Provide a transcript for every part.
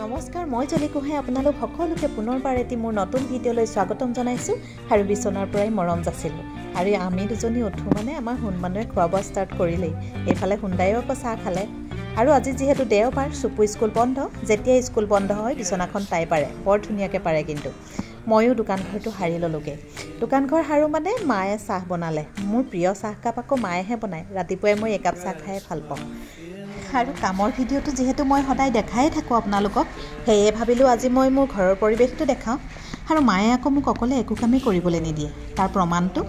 নমস্কাৰ মই জলিকুহে আপোনালোক সকলোকে পুনৰবাৰ এটি মোৰ নতুন ভিডিঅ'লৈ স্বাগতম জনাইছোঁ আৰু বিছনাৰ পৰাই মৰম যাচিলোঁ আৰু আমি দুজনী উঠো মানে আমাৰ হুনমানুৱে খোৱা ষ্টাৰ্ট কৰিলেই এইফালে হুন্দায়ো আকৌ চাহ খালে আৰু আজি যেহেতু দেওবাৰ সুপু স্কুল বন্ধ যেতিয়া স্কুল বন্ধ হয় বিছনাখন তাই পাৰে বৰ ধুনীয়াকৈ পাৰে কিন্তু ময়ো দোকানঘৰটো হাৰি ললোগে দোকানঘৰ হাৰো মানে মায়ে চাহ বনালে মোৰ প্ৰিয় চাহকাপ আকৌ মায়েহে বনায় ৰাতিপুৱাই মই একাপ চাহ খাই ভাল পাওঁ আৰু কামৰ ভিডিঅ'টো যেহেতু মই সদায় দেখাই থাকোঁ আপোনালোকক সেয়ে ভাবিলোঁ আজি মই মোৰ ঘৰৰ পৰিৱেশটো দেখাওঁ আৰু মায়ে আকৌ মোক অকলে একো কামেই কৰিবলৈ নিদিয়ে তাৰ প্ৰমাণটো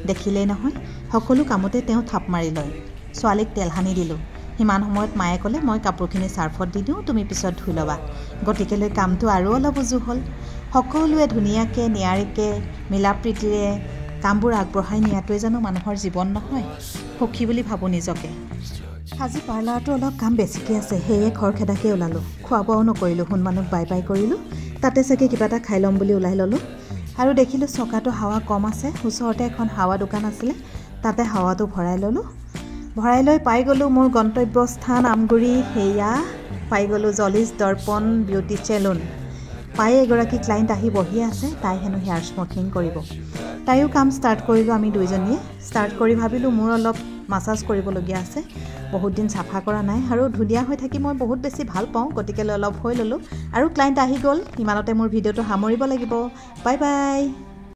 দেখিলেই নহয় সকলো কামতে তেওঁ থাপ মাৰি লয় ছোৱালীক তেল সানি দিলোঁ সিমান সময়ত মায়ে ক'লে মই কাপোৰখিনি চাৰ্ফত দি দিওঁ তুমি পিছত ধুই ল'বা গতিকেলৈ কামটো আৰু অলপ উজু হ'ল সকলোৱে ধুনীয়াকৈ নিয়াৰিকৈ মিলা প্ৰীতিৰে কামবোৰ আগবঢ়াই নিয়াটোৱে জানো মানুহৰ জীৱন নহয় সুখী বুলি ভাবোঁ নিজকে আজি পাৰ্লাৰটো অলপ কাম বেছিকৈ আছে সেয়ে খৰখেদাকৈ ওলালোঁ খোৱা বোৱাও নকৰিলোঁ হুনমানুক বাই বাই কৰিলোঁ তাতে চাগে কিবা এটা খাই ল'ম বুলি ওলাই ল'লোঁ আৰু দেখিলোঁ চকাটো হাৱা কম আছে ওচৰতে এখন হাৱা দোকান আছিলে তাতে হাৱাটো ভৰাই ল'লোঁ ভৰাই লৈ পাই গ'লোঁ মোৰ গন্তব্যস্থান আমগুৰি সেয়া পাই গ'লোঁ জলিজ দৰ্পণ বিউটি চেলুন পাই এগৰাকী ক্লাইণ্ট আহি বহি আছে তাই হেনো হেয়াৰ স্মুথিং কৰিব তাইও কাম ষ্টাৰ্ট কৰিলোঁ আমি দুইজনীয়ে ষ্টাৰ্ট কৰি ভাবিলোঁ মোৰ অলপ মাছাজ কৰিবলগীয়া আছে বহুত দিন চাফা কৰা নাই আৰু ধুনীয়া হৈ থাকি মই বহুত বেছি ভাল পাওঁ গতিকেলৈ অলপ হৈ ল'লোঁ আৰু ক্লাইণ্ট আহি গ'ল ইমানতে মোৰ ভিডিঅ'টো সামৰিব লাগিব বাই বাই